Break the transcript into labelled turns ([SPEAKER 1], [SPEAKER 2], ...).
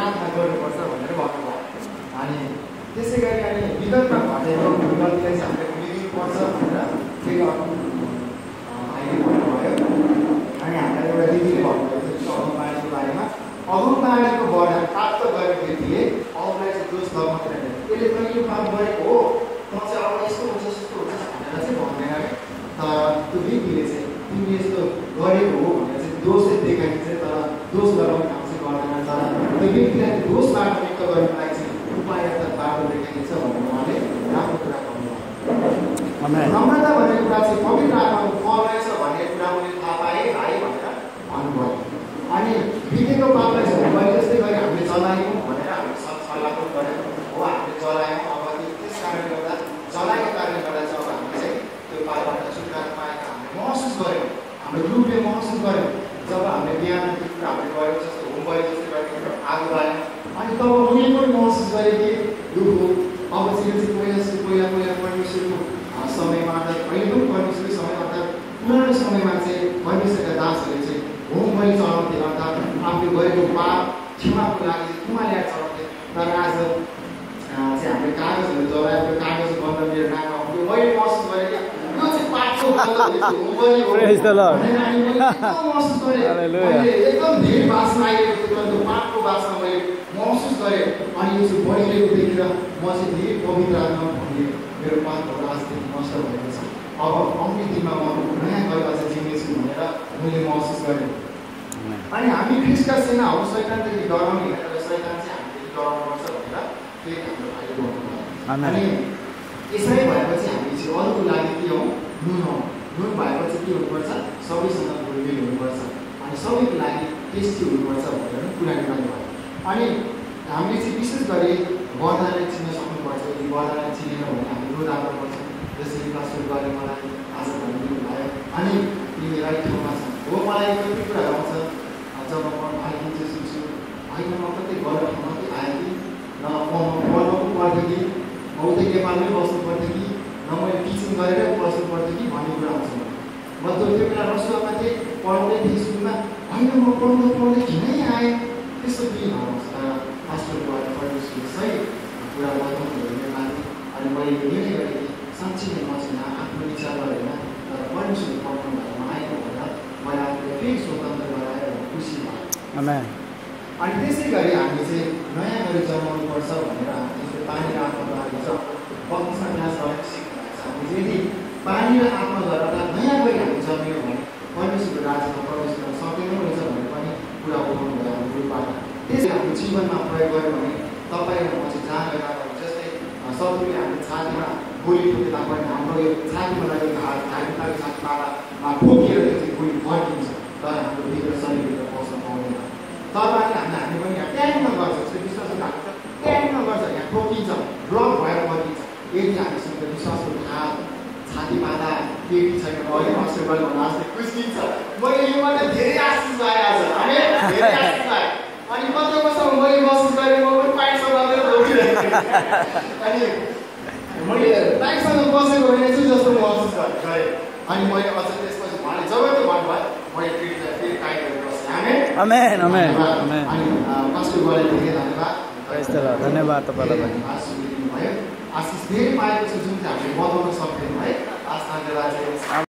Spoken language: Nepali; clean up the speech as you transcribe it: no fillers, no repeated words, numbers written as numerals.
[SPEAKER 1] प्रार्थना गर्नुपर्छ भनेर भन्नुभयो। अनि त्यसै गरी अनि विगतमा घटेको गल्तीलाई चाहिँ हामीले भुलिदिनुपर्छ भनेर के गर्नु भाइले भन्नुभयो। अनि हामीलाई एउटा दिदीले भन्नुभएको थियो अगमबाणीको बारेमा, अगमबाणीको वरदान प्राप्त गरेको व्यक्तिले अरूलाई चाहिँ दोष लगाउँदैन। त्यसले पनि यो काम गरेको हो, म चाहिँ अब यस्तो हुन्छ यस्तो हुन्छ भनेर चाहिँ भन्दैन कि, तर त्यो व्यक्तिले चाहिँ तिमीले यस्तो गरेको हो भनेर चाहिँ दोष चाहिँ देखाइन्छ, तर दोष लगाउने काम चाहिँ गर्दैन। तर त्यो व्यक्तिलाई दोषबाट मुक्त गर्नुको लागि चाहिँ उपाय अर्थात् बाटो देखाइन्छ भनेर उहाँले राम्रो कुरा भन्नुभयो। नम्रता भन्ने कुरा चाहिँ पवित्र आत्माको फल रहेछ भन्ने कुरा मैले थाहा पाएँ भाइ भनेर भन्नुभयो। अनि बितेको पापलाई चाहिँ मैले जस्तै गरी हामीले चलायौँ भनेर हामीले सल्लाह गऱ्यौँ हो, हामीले चलायौँ। अब त्यस कारणले गर्दा चलाएको कारणले गर्दा चाहिँ अब हामीले चाहिँ त्यो पापबाट छुटकारा पाएको हामीले महसुस गऱ्यौँ, हाम्रो ग्रुपले महसुस गऱ्यौँ। जब हामीले बिहान त्यो कुरा हामीले गऱ्यौँ, जस्तो होमवर्क जस्तै गरेर आगो बाल्यौँ, अनि तब मैले पनि महसुस गरेँ कि यो अब चाहिँ पहिला परमेश्वरको समयमा अर्थात् अहिले पनि परमेश्वरको समय अर्थात् पुरानो समयमा चाहिँ परमेश्वरका दासहरूले चाहिँ होम बलि चढाउँथे, अर्थात् आफूले गरेको पाप क्षमाको लागि कुमा ल्याएर चढाउँथे। तर आज चाहिँ हामीले कागजहरू जलाएर त्यो कागज बन्द मेरो नाममा आउँथ्यो। मैले महसुस गरेँ कि यो चाहिँ पापको होम बलि हो भनेर अनि मैले महसुस गरेँ। एकदम धेरै बासना आइरहेको थियो, त्यो पापको बासना मैले महसुस गरेँ। अनि यो चाहिँ बढिरहेको देखेर म चाहिँ धेरै पवित्र आत्मा भन्ने मेरो पापहरू आजदेखि नष्ट भएको छ। अब आउने दिनमा म नयाँ गरेर चाहिँ जिम्मेछु भनेर मैले महसुस गरेँ। अनि हामी ख्रिस्टका सेना हो, शैतानदेखि डराउने भनेर शैतान चाहिँ हामीले डराउनुपर्छ भनेर फेरि हाम्रो भाइले भन्नुभयो। अनि यसरी भएपछि हामी चाहिँ अरूको लागि के हौँ, नुन हौँ। नुन भएपछि के हुनुपर्छ, सबैसँग घुलमिल हुनुपर्छ अनि सबैको लागि टेस्टी हुनुपर्छ भनेर कुरा गर्नुभयो। अनि हामीले चाहिँ विशेष गरी वरदानलाई चिन्न सक्नुपर्छ। यदि वरदानलाई चिनेन भने हामी रोध आउनुपर्छ। जसरी पास्टर गरे मलाई आज भनिदिनु भयो। अनि तिमी राइट ठाउँमा छ हो, मलाई कति कुराहरू आउँछ जब म भाइले चाहिँ सुन्छु, भाइको म कतै गलत ठाउँमा कि आएँ कि न पढ्नु पो पर्थ्यो कि म उतै नेपालमै बस्नु पर्थ्यो कि न मैले टिचिङ गरेरै बस्नु पर्थ्यो कि भन्ने कुरा आउँछ। म त्यो बेला रसुवामा थिएँ, पढ्दै थिएँ स्कुलमा, होइन म पढ्दै किनै आएँ, त्यस्तो फिल आउँछ। तर पास्टरको परमेश्वरले सही कुरा बताउनु भयो माथि। अनि मैले निर्णय गरेँ कि साँच्चै नै म चाहिँ आफ्नो विचार गरेन, तर परमेश्वरले पढ्नु भएको आएको भनेर मैले आफूले फेरि स्वतन्त्र गराएर खुसी भयो। अनि त्यसै गरी हामी चाहिँ नयाँ गरी जन्माउनुपर्छ भनेर हामी जस्तै पानी र आत्माद्वारा छ बत्तिसमा क्लास गरेर सिक्नुहुन्छ। हामी यदि पानी र आत्माद्वारा नयाँ गरी हामी जन्मियो भने परमेश्वरको राज्यमा प्रवेश गर्न सकेनौँ रहेछ भनेर पनि कुरा उठाउनु भयो हाम्रो ग्रुपबाट। त्यसै हाम्रो जीवनमा प्रयोग गऱ्यो भने तपाईँ र म चाहिँ जहाँ गएर जस्तै शत्रुले हाम्रो छातीमा गोली ठोक्दा पनि हाम्रो यो छातीमा लगेको घाइतेको छातीमा ठोकिएर त्यो चाहिँ गोली फर्किन्छ, तर हाम्रो भित्र शरीरभित्र पस्न पाउँदैन। तपाईँले हामी पनि यहाँ ट्याङमा गर्छ, विश्वास ट्याङमा गर्छ, यहाँ ठोकिन्छ, ब्लक भएर फर्किन्छ। यदि हामीसँग विश्वासको हात छाती बाँधा केटी छैन, अहिले मास्टर गर्नु भन्दा जस्तै खुस्किन्छ। मैले योबाट धेरै आशिष पाएँ आज, हामी धेरै आशिष पाएँ। अनि कताकोसँग मैले महसुस गरेँ, म पनि पाइसँग रोकिरहेको थिएँ। अनि मैले पाइसँग बसेको भने चाहिँ जस्तो महसुस गरेँ। अनि मैले अझ त्यसपछि उहाँले जब त्यो भन्नुभयो मैले फेरि टाइट गरेर बसेँ।
[SPEAKER 2] आमेन आमेन
[SPEAKER 1] आमेन। अनि पास्टर गरे धेरै धन्यवाद।
[SPEAKER 2] धन्यवाद तपाईँलाई पनि।
[SPEAKER 1] आशिष धेरै पाएको छु जुन चाहिँ हामीले बताउन सक्दैनौँ है। आस्थानले